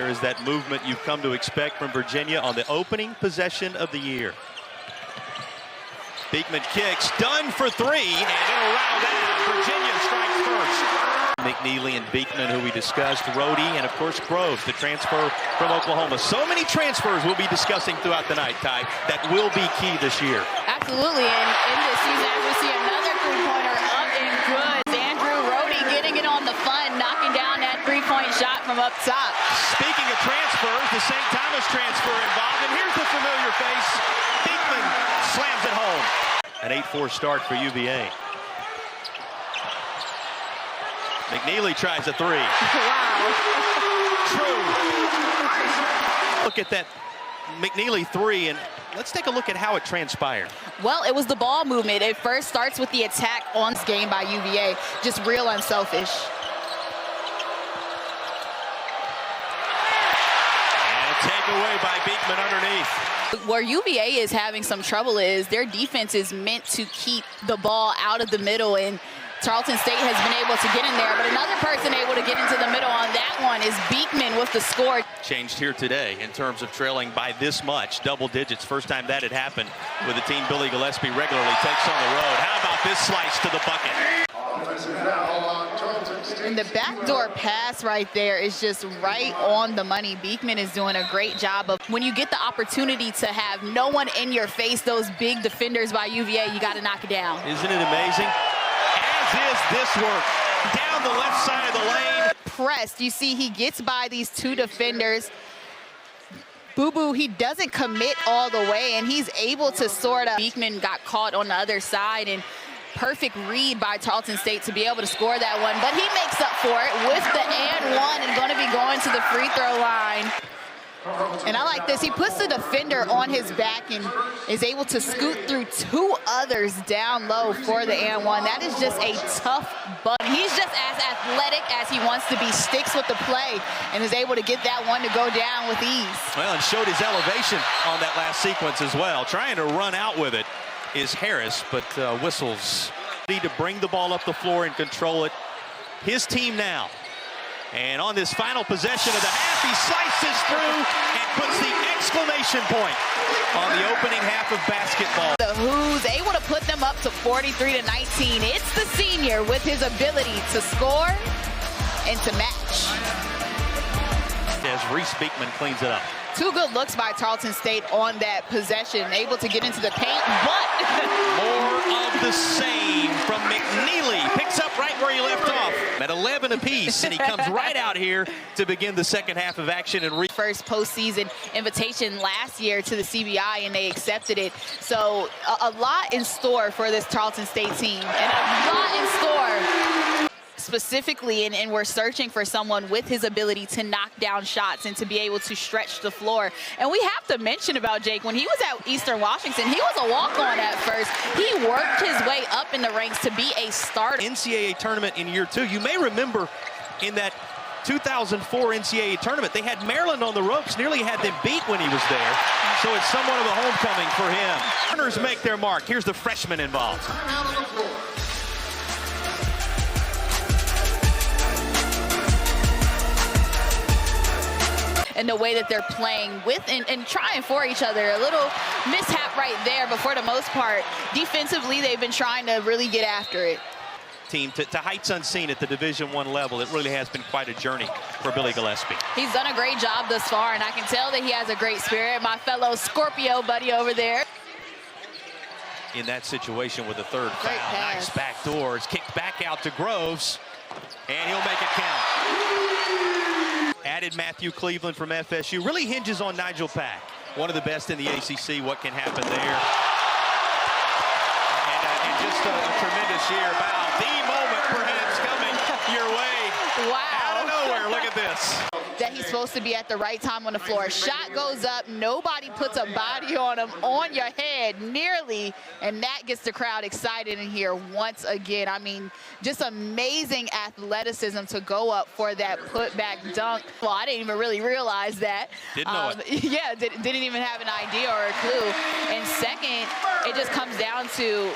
There is that movement you've come to expect from Virginia on the opening possession of the year. Beekman kicks, done for three, and it'll round out. Virginia strikes first. McNeely and Beekman, who we discussed, Rhodey, and of course Groves, the transfer from Oklahoma. So many transfers we'll be discussing throughout the night, Ty, that will be key this year. Absolutely, and in this season, as we see another three-pointer up and good. Andrew Rhodey getting it on the fun, knocking down that three-point shot from up top. Speaking of transfers, the St. Thomas transfer involved, and here's the familiar face. Beekman slams it home. An 8-4 start for UVA. McNeely tries a three. Wow. True. Look at that McNeely three, and let's take a look at how it transpired. Well, it was the ball movement. It first starts with the attack on this game by UVA. Just real unselfish. And a takeaway by Beekman underneath. Where UVA is having some trouble is their defense is meant to keep the ball out of the middle, and Tarleton State has been able to get in there, but another person able to get into the middle on that one is Beekman with the score. Changed here today in terms of trailing by this much, double digits. First time that had happened with a team Billy Gillespie regularly takes on the road. How about this slice to the bucket? And the backdoor pass right there is just right on the money. Beekman is doing a great job of, when you get the opportunity to have no one in your face, those big defenders by UVA, you got to knock it down. Isn't it amazing? As is this work. Down the left side of the lane. Pressed, you see he gets by these two defenders. Boo-Boo, he doesn't commit all the way, and he's able to sort of. Beekman got caught on the other side, and perfect read by Tarleton State to be able to score that one, but he makes up for it with the and one and going to be going to the free throw line. And I like this. He puts the defender on his back and is able to scoot through two others down low for the and one. That is just a tough button. He's just as athletic as he wants to be, sticks with the play, and is able to get that one to go down with ease. Well, and showed his elevation on that last sequence as well. Trying to run out with it is Harris, but whistles. Need to bring the ball up the floor and control it. His team now. And on this final possession of the half, he slices through and puts the exclamation point on the opening half of basketball. The Who's able to put them up to 43-19. It's the senior with his ability to score and to match. As Reese Beekman cleans it up. Two good looks by Tarleton State on that possession, able to get into the paint, but more of the same from McNeely. Picks up right where he left off at 11 apiece, and he comes right out here to begin the second half of action. And first postseason invitation last year to the CBI, and they accepted it. So a lot in store for this Tarleton State team, and a lot in store. Specifically, and we're searching for someone with his ability to knock down shots and to be able to stretch the floor. And we have to mention about Jake, when he was at Eastern Washington, he was a walk-on at first. He worked his way up in the ranks to be a starter. NCAA tournament in year two. You may remember in that 2004 NCAA tournament, they had Maryland on the ropes, nearly had them beat when he was there. So it's somewhat of a homecoming for him. Runners make their mark. Here's the freshman involved. And the way that they're playing with and trying for each other. A little mishap right there, but for the most part, defensively, they've been trying to really get after it. Team to heights unseen at the Division I level. It really has been quite a journey for Billy Gillespie. He's done a great job thus far, and I can tell that he has a great spirit. My fellow Scorpio buddy over there. In that situation with a third foul. Nice back door. It's kicked back out to Groves, and he'll make it count. Added Matthew Cleveland from FSU. Really hinges on Nigel Pack. One of the best in the ACC. What can happen there? And just a tremendous year. Wow, the moment perhaps coming your way. Wow. Out of nowhere, look at this. That he's supposed to be at the right time on the floor. Shot goes up, nobody puts a body on him, on your head, nearly, and that gets the crowd excited in here once again. I mean, just amazing athleticism to go up for that putback dunk. Well, I didn't even really realize that. Didn't know it. Yeah, didn't even have an idea or a clue. And second, it just comes down to